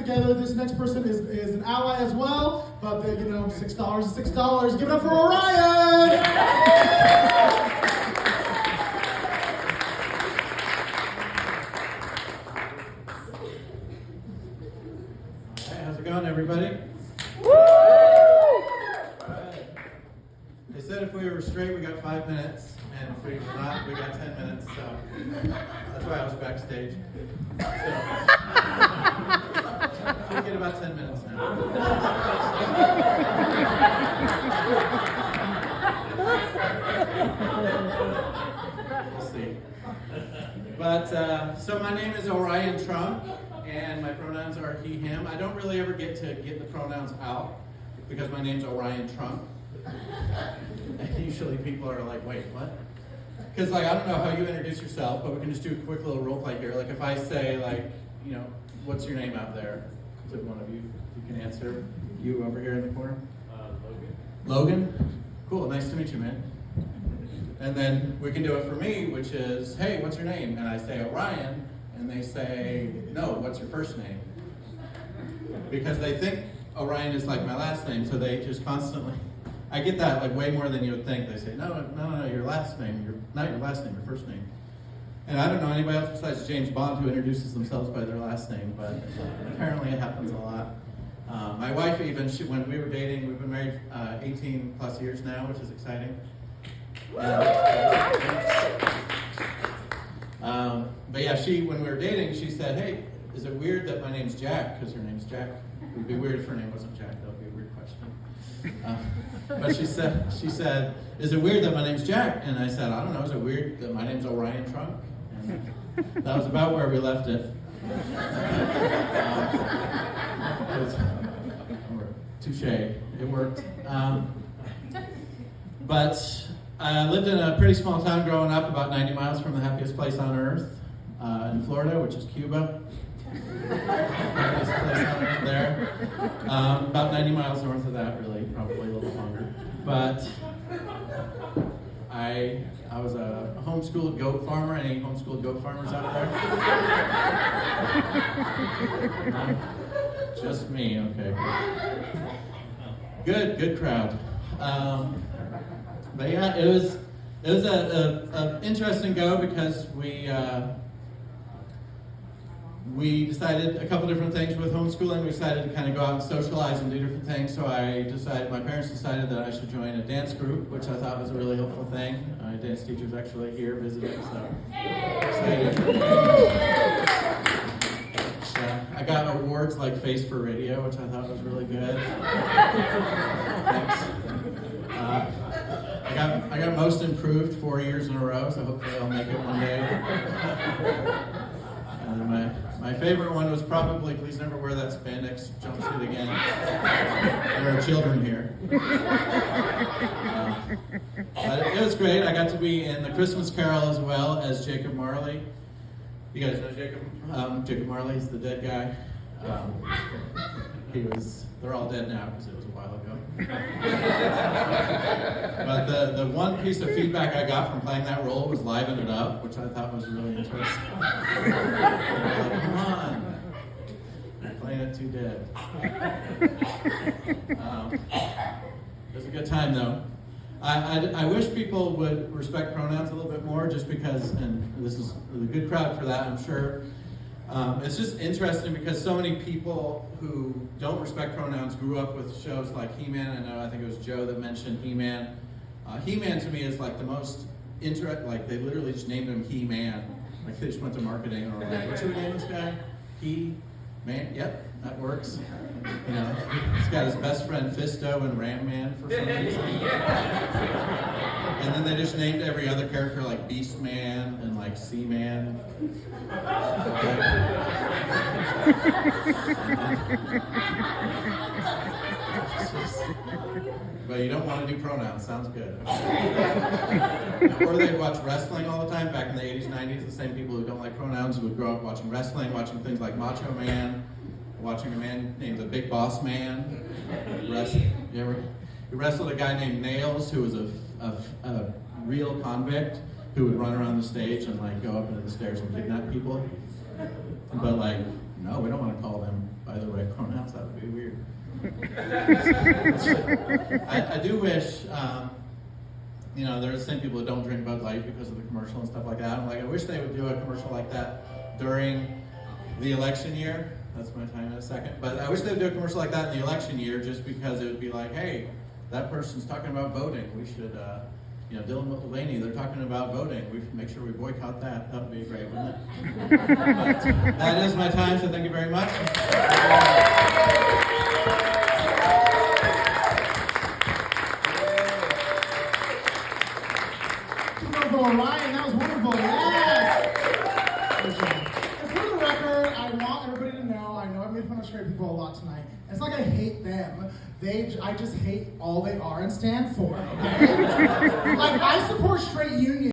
together. This next person is an ally as well, but $6 is $6. Give it up for Orion! How's it going, everybody? Woo! Right. They said if we were straight, we got 5 minutes, and if we were not, we got 10 minutes, so that's why I was backstage. So, we get about 10 minutes now. We'll see. But, so my name is Orion Trump, and my pronouns are he, him. I don't really ever get to get the pronouns out because my name's Orion Trump. And usually people are like, wait, what? Because I don't know how you introduce yourself, but we can just do a quick little role play here. Like if I say what's your name out there? To one of you, you can answer. You over here in the corner? Logan. Logan? Cool, nice to meet you, man. And then we can do it for me, which is, hey, what's your name? And I say Orion, and they say, no, what's your first name? Because they think Orion is like my last name, so they just constantly, I get that like way more than you would think. They say, no, your last name, not your last name, your first name. And I don't know anybody else besides James Bond who introduces themselves by their last name, but apparently it happens a lot. My wife even, when we were dating, we've been married 18 plus years now, which is exciting. But yeah, when we were dating, she said, hey, is it weird that my name's Jack? Because her name's Jack. It would be weird if her name wasn't Jack. That would be a weird question. But she said, is it weird that my name's Jack? And I said, I don't know, is it weird that my name's Orion Trump? And that was about where we left it. Touche, it worked. But I lived in a pretty small town growing up, about 90 miles from the happiest place on earth, in Florida, which is Cuba. Happiest place on earth there. About 90 miles north of that, really, probably a little longer. But I was a homeschooled goat farmer. Any homeschooled goat farmers out there? Just me, okay. Good crowd. But yeah, it was a interesting go because we decided a couple different things with homeschooling. We decided to kind of go out and socialize and do different things. So my parents decided that I should join a dance group, which I thought was a really helpful thing. My dance teacher's actually here visiting, so excited. I got awards like Face for Radio, which I thought was really good. Thanks. I got Most Improved 4 years in a row, so hopefully I'll make it one day. My favorite one was probably Please Never Wear That Spandex Jumpsuit Again. There are children here. But it was great. I got to be in The Christmas Carol as well as Jacob Marley. You guys know Jacob? Jacob Marley, he's the dead guy. They're all dead now because it was a while ago. But the one piece of feedback I got from playing that role was liven it up, which I thought was really interesting. Like, come on, you're playing it too dead. It was a good time though. I wish people would respect pronouns a little bit more, just because, and this is a good crowd for that, I'm sure. It's just interesting because so many people who don't respect pronouns grew up with shows like He-Man. I think it was Joe that mentioned He-Man. He-Man to me is like the most like they literally just named him He-Man. Like they just went to marketing and were like, what should we name this guy? He-Man? Yep, that works. You know, he's got his best friend Fisto and Ram Man for some reason. And then they just named every other character like Beast Man and like Sea Man. Okay. But you don't want to do pronouns, sounds good. Okay. Or they'd watch wrestling all the time. Back in the 80s, 90s, the same people who don't like pronouns would grow up watching wrestling, watching things like Macho Man, watching a man named the Big Boss Man. He wrestled a guy named Nails, who was a real convict who would run around the stage and like go up into the stairs and kidnap people. But like, no, we don't want to call them, by the way. I do wish, there's the same people that don't drink Bud Light because of the commercial and stuff like that. I wish they would do a commercial like that during the election year. That's my time in a second. But I wish they would do a commercial like that in the election year, just because it would be like, hey, that person's talking about voting. We should, Dylan Mulvaney, they're talking about voting. We should make sure we boycott that. That would be great, wouldn't it? But that is my time, so thank you very much. Ryan, that was wonderful. Yes! And for the record, I want everybody to know, I know I made fun of straight people a lot tonight. It's like I hate them. I just hate all they are and stand for. Okay? Like, I support straight unions.